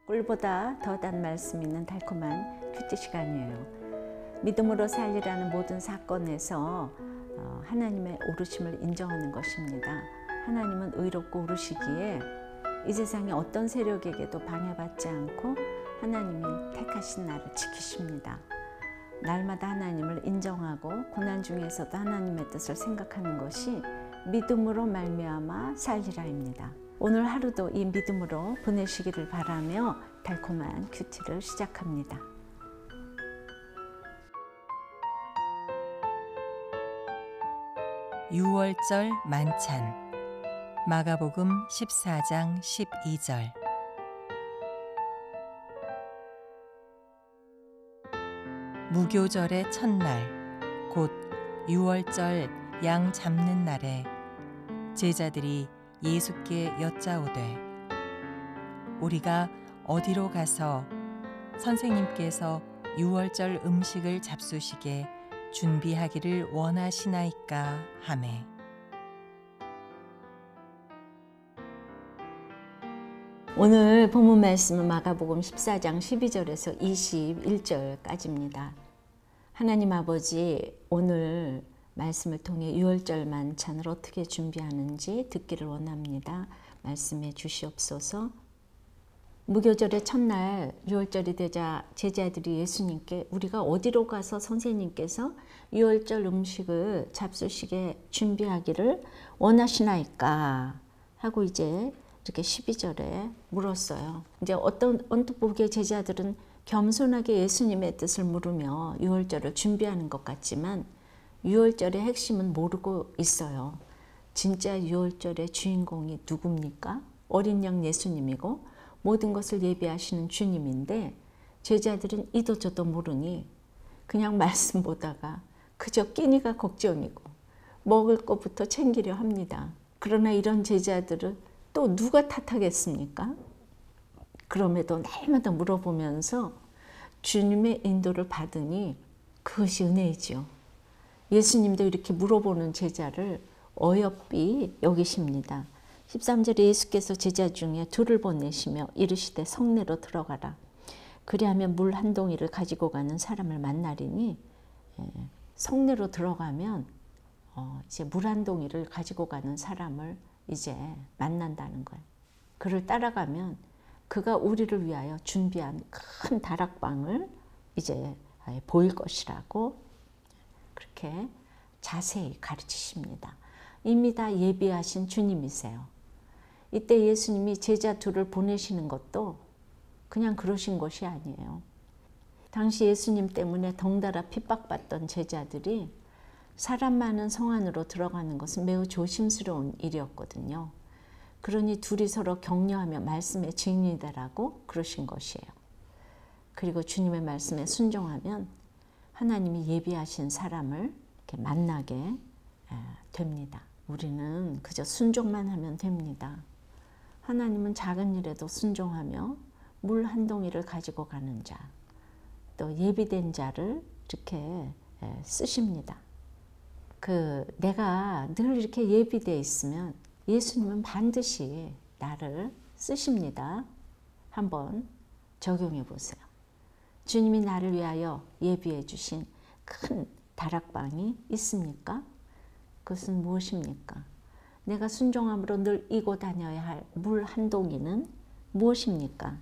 꿀보다 더 단 말씀 있는 달콤한 큐티 시간이에요. 믿음으로 살리라는 모든 사건에서 하나님의 오르심을 인정하는 것입니다. 하나님은 의롭고 오르시기에 이 세상의 어떤 세력에게도 방해받지 않고 하나님이 택하신 나를 지키십니다. 날마다 하나님을 인정하고 고난 중에서도 하나님의 뜻을 생각하는 것이 믿음으로 말미암아 살리라입니다. 오늘 하루도 이 믿음으로 보내시기를 바라며 달콤한 큐티를 시작합니다. 유월절 만찬 마가복음 14장 12절. 무교절의 첫날 곧 유월절 양 잡는 날에 제자들이 예수께 여짜오되 우리가 어디로 가서 선생님께서 유월절 음식을 잡수시게 준비하기를 원하시나이까 하매. 오늘 본문 말씀은 마가복음 14장 12절에서 21절까지입니다. 하나님 아버지, 오늘 말씀을 통해 유월절 만찬을 어떻게 준비하는지 듣기를 원합니다. 말씀해 주시옵소서. 무교절의 첫날 유월절이 되자 제자들이 예수님께 우리가 어디로 가서 선생님께서 유월절 음식을 잡수시게 준비하기를 원하시나이까 하고 이제 이렇게 12절에 물었어요. 이제 언뜻 보기에 제자들은 겸손하게 예수님의 뜻을 물으며 유월절을 준비하는 것 같지만 유월절의 핵심은 모르고 있어요. 진짜 유월절의 주인공이 누굽니까? 어린 양 예수님이고 모든 것을 예비하시는 주님인데 제자들은 이도저도 모르니 그냥 말씀 보다가 그저 끼니가 걱정이고 먹을 것부터 챙기려 합니다. 그러나 이런 제자들을 또 누가 탓하겠습니까? 그럼에도 날마다 물어보면서 주님의 인도를 받으니 그것이 은혜이지요. 예수님도 이렇게 물어보는 제자를 어여삐 여기십니다. 13절에 예수께서 제자 중에 둘을 보내시며 이르시되 성내로 들어가라. 그리하면 물 한 동이를 가지고 가는 사람을 만나리니 성내로 들어가면 이제 물 한 동이를 가지고 가는 사람을 이제 만난다는 거예요. 그를 따라가면 그가 우리를 위하여 준비한 큰 다락방을 이제 보일 것이라고 그렇게 자세히 가르치십니다. 이미 다 예비하신 주님이세요. 이때 예수님이 제자 둘을 보내시는 것도 그냥 그러신 것이 아니에요. 당시 예수님 때문에 덩달아 핍박받던 제자들이 사람 많은 성 안으로 들어가는 것은 매우 조심스러운 일이었거든요. 그러니 둘이 서로 격려하며 말씀에 증인이 되라고 그러신 것이에요. 그리고 주님의 말씀에 순종하면 하나님이 예비하신 사람을 이렇게 만나게 됩니다. 우리는 그저 순종만 하면 됩니다. 하나님은 작은 일에도 순종하며 물 한 동이를 가지고 가는 자, 또 예비된 자를 이렇게 쓰십니다. 내가 늘 이렇게 예비되어 있으면 예수님은 반드시 나를 쓰십니다. 한번 적용해 보세요. 주님이 나를 위하여 예비해 주신 큰 다락방이 있습니까? 그것은 무엇입니까? 내가 순종함으로 늘 이고 다녀야 할 물 한 동이는 무엇입니까?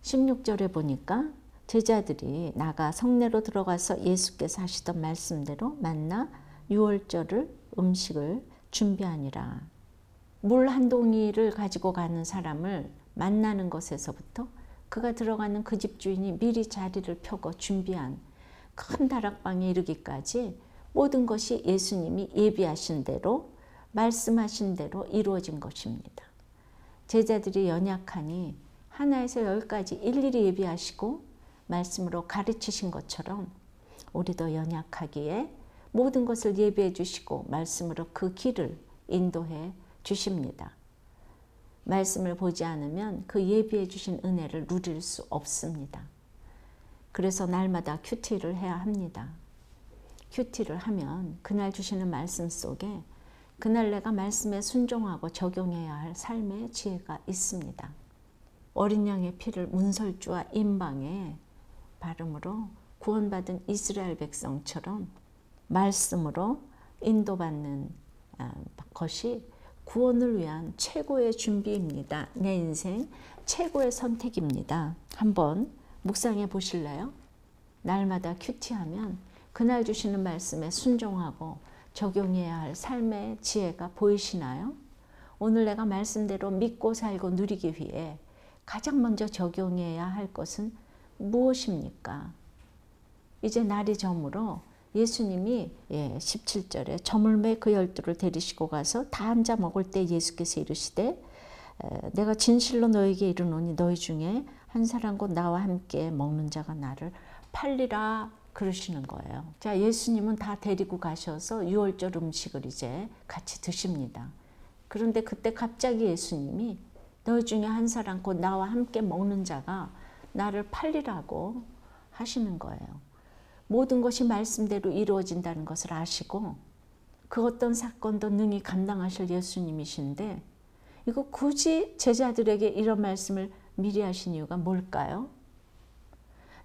16절에 보니까 제자들이 나가 성내로 들어가서 예수께서 하시던 말씀대로 만나 유월절을 음식을 준비하니라. 물 한 동이를 가지고 가는 사람을 만나는 것에서부터 그가 들어가는 그 집 주인이 미리 자리를 펴고 준비한 큰 다락방에 이르기까지 모든 것이 예수님이 예비하신 대로 말씀하신 대로 이루어진 것입니다. 제자들이 연약하니 하나에서 열까지 일일이 예비하시고 말씀으로 가르치신 것처럼 우리도 연약하기에 모든 것을 예비해 주시고 말씀으로 그 길을 인도해 주십니다. 말씀을 보지 않으면 그 예비해 주신 은혜를 누릴 수 없습니다. 그래서 날마다 큐티를 해야 합니다. 큐티를 하면 그날 주시는 말씀 속에 그날 내가 말씀에 순종하고 적용해야 할 삶의 지혜가 있습니다. 어린 양의 피를 문설주와 임방에 바름으로 구원받은 이스라엘 백성처럼 말씀으로 인도받는 것이 구원을 위한 최고의 준비입니다. 내 인생 최고의 선택입니다. 한번 묵상해 보실래요? 날마다 큐티하면 그날 주시는 말씀에 순종하고 적용해야 할 삶의 지혜가 보이시나요? 오늘 내가 말씀대로 믿고 살고 누리기 위해 가장 먼저 적용해야 할 것은 무엇입니까? 이제 날이 저물어 예수님이 17절에 저물매 그 12를 데리시고 가서 다 앉아 먹을 때 예수께서 이르시되 내가 진실로 너에게 이르노니 너희 중에 한 사람 곧 나와 함께 먹는 자가 나를 팔리라 그러시는 거예요. 자, 예수님은 다 데리고 가셔서 유월절 음식을 이제 같이 드십니다. 그런데 그때 갑자기 예수님이 너희 중에 한 사람 곧 나와 함께 먹는 자가 나를 팔리라고 하시는 거예요. 모든 것이 말씀대로 이루어진다는 것을 아시고 그 어떤 사건도 능히 감당하실 예수님이신데 이거 굳이 제자들에게 이런 말씀을 미리 하신 이유가 뭘까요?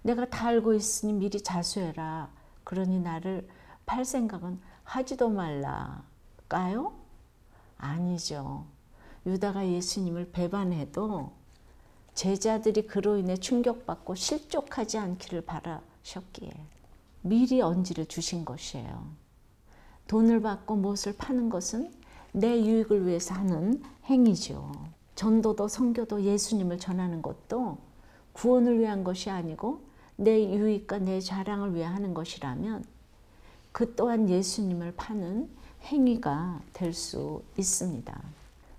내가 다 알고 있으니 미리 자수해라. 그러니 나를 팔 생각은 하지도 말라까요? 아니죠. 유다가 예수님을 배반해도 제자들이 그로 인해 충격받고 실족하지 않기를 바라셨기에 미리 언지를 주신 것이에요. 돈을 받고 무엇을 파는 것은 내 유익을 위해서 하는 행위죠. 전도도 선교도 예수님을 전하는 것도 구원을 위한 것이 아니고 내 유익과 내 자랑을 위해 하는 것이라면 그 또한 예수님을 파는 행위가 될 수 있습니다.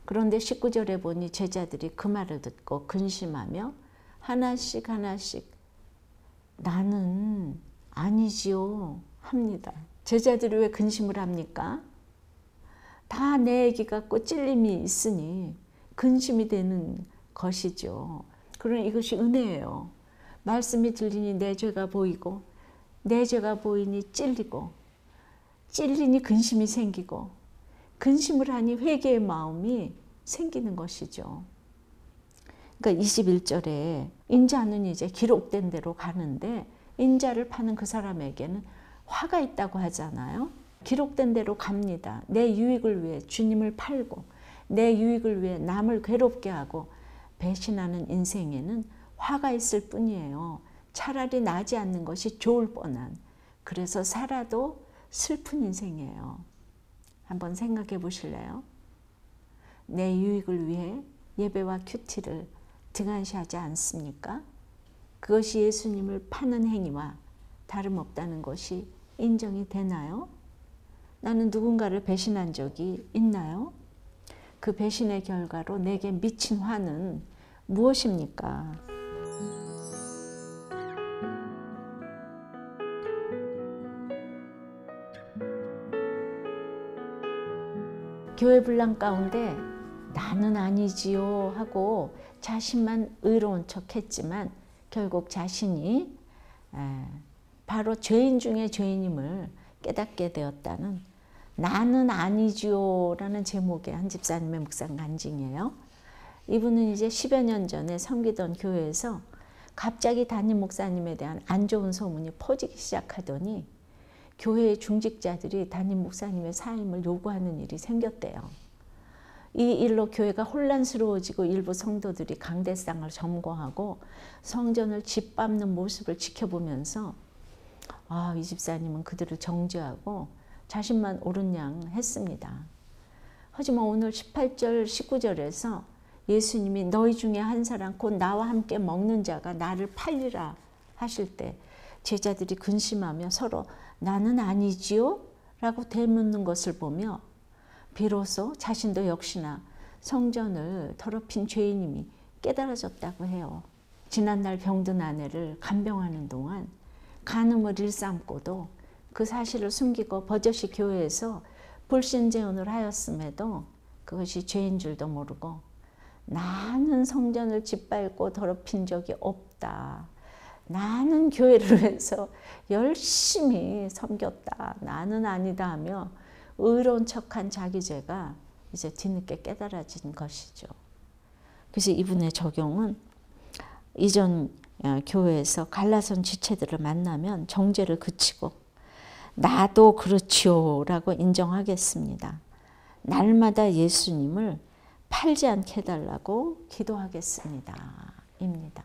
그런데 19절에 보니 제자들이 그 말을 듣고 근심하며 하나씩 하나씩 나는 아니지요 합니다. 제자들이 왜 근심을 합니까? 다 내 얘기 갖고 찔림이 있으니 근심이 되는 것이죠. 그러나 이것이 은혜예요. 말씀이 들리니 내 죄가 보이고 내 죄가 보이니 찔리고 찔리니 근심이 생기고 근심을 하니 회개의 마음이 생기는 것이죠. 그러니까 21절에 인자는 이제 기록된 대로 가는데 인자를 파는 그 사람에게는 화가 있다고 하잖아요. 기록된 대로 갑니다. 내 유익을 위해 주님을 팔고 내 유익을 위해 남을 괴롭게 하고 배신하는 인생에는 화가 있을 뿐이에요. 차라리 나지 않는 것이 좋을 뻔한, 그래서 살아도 슬픈 인생이에요. 한번 생각해 보실래요? 내 유익을 위해 예배와 큐티를 등한시하지 않습니까? 그것이 예수님을 파는 행위와 다름없다는 것이 인정이 되나요? 나는 누군가를 배신한 적이 있나요? 그 배신의 결과로 내게 미친 화는 무엇입니까? 교회 분란 가운데 나는 아니지요 하고 자신만 의로운 척했지만 결국 자신이 바로 죄인 중에 죄인임을 깨닫게 되었다는 나는 아니지요 라는 제목의 한 집사님의 묵상 간증이에요. 이분은 이제 10여 년 전에 섬기던 교회에서 갑자기 담임 목사님에 대한 안 좋은 소문이 퍼지기 시작하더니 교회의 중직자들이 담임 목사님의 사임을 요구하는 일이 생겼대요. 이 일로 교회가 혼란스러워지고 일부 성도들이 강대상을 점거하고 성전을 짓밟는 모습을 지켜보면서 이 집사님은 그들을 정죄하고 자신만 옳은 양 했습니다. 하지만 오늘 18절 19절에서 예수님이 너희 중에 한 사람 곧 나와 함께 먹는 자가 나를 팔리라 하실 때 제자들이 근심하며 서로 나는 아니지요? 라고 되묻는 것을 보며 비로소 자신도 역시나 성전을 더럽힌 죄인임이 깨달아졌다고 해요. 지난날 병든 아내를 간병하는 동안 간음을 일삼고도 그 사실을 숨기고 버젓이 교회에서 불신재혼을 하였음에도 그것이 죄인 줄도 모르고 나는 성전을 짓밟고 더럽힌 적이 없다. 나는 교회를 위해서 열심히 섬겼다. 나는 아니다 하며 의로운 척한 자기 죄가 이제 뒤늦게 깨달아진 것이죠. 그래서 이분의 적용은 이전 교회에서 갈라선 지체들을 만나면 정죄를 그치고 나도 그렇지요 라고 인정하겠습니다. 날마다 예수님을 팔지 않게 해달라고 기도하겠습니다. 입니다.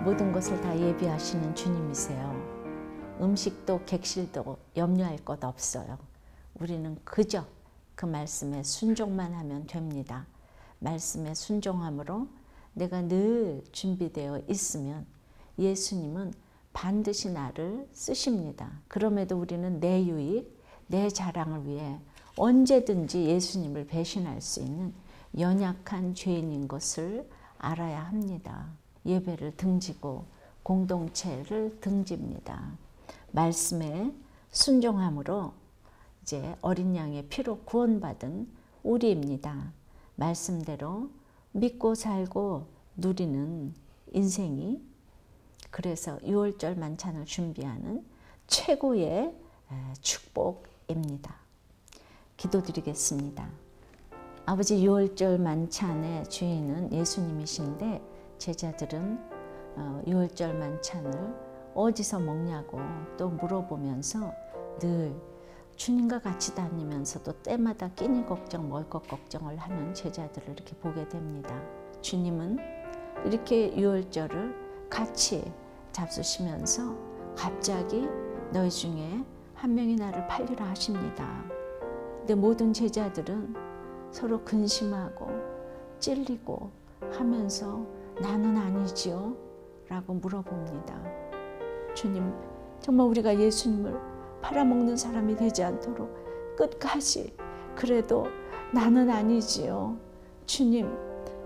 모든 것을 다 예비하시는 주님이세요. 음식도 객실도 염려할 것 없어요. 우리는 그저 그 말씀에 순종만 하면 됩니다. 말씀에 순종함으로 내가 늘 준비되어 있으면 예수님은 반드시 나를 쓰십니다. 그럼에도 우리는 내 유익, 내 자랑을 위해 언제든지 예수님을 배신할 수 있는 연약한 죄인인 것을 알아야 합니다. 예배를 등지고 공동체를 등집니다. 말씀에 순종함으로 이제 어린 양의 피로 구원받은 우리입니다. 말씀대로 믿고 살고 누리는 인생이 그래서 6월절 만찬을 준비하는 최고의 축복입니다. 기도드리겠습니다. 아버지, 6월절 만찬의 주인은 예수님이신데 제자들은 6월절 만찬을 어디서 먹냐고 또 물어보면서 늘 주님과 같이 다니면서도 때마다 끼니 걱정, 먹을 것 걱정을 하는 제자들을 이렇게 보게 됩니다. 주님은 이렇게 6월절을 같이 잡수시면서 갑자기 너희 중에 한 명이 나를 팔리라 하십니다. 근데 모든 제자들은 서로 근심하고 찔리고 하면서 나는 아니지요? 라고 물어봅니다. 주님, 정말 우리가 예수님을 팔아먹는 사람이 되지 않도록 끝까지 그래도 나는 아니지요. 주님,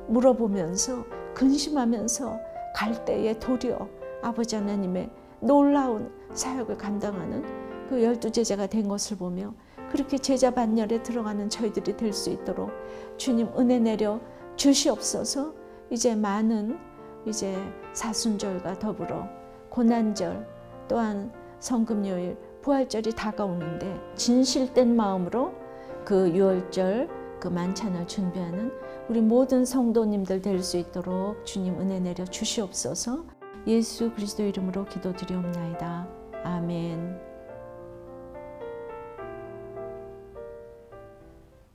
물어보면서 근심하면서 갈 때에 도리어 아버지 하나님의 놀라운 사역을 감당하는 그 12제자가 된 것을 보며 그렇게 제자 반열에 들어가는 저희들이 될 수 있도록 주님 은혜 내려 주시옵소서. 이제 많은 사순절과 더불어 고난절 또한 성금요일 부활절이 다가오는데 진실된 마음으로 그 6월절 그 만찬을 준비하는 우리 모든 성도님들 될 수 있도록 주님 은혜 내려 주시옵소서. 예수 그리스도 이름으로 기도드리옵나이다. 아멘.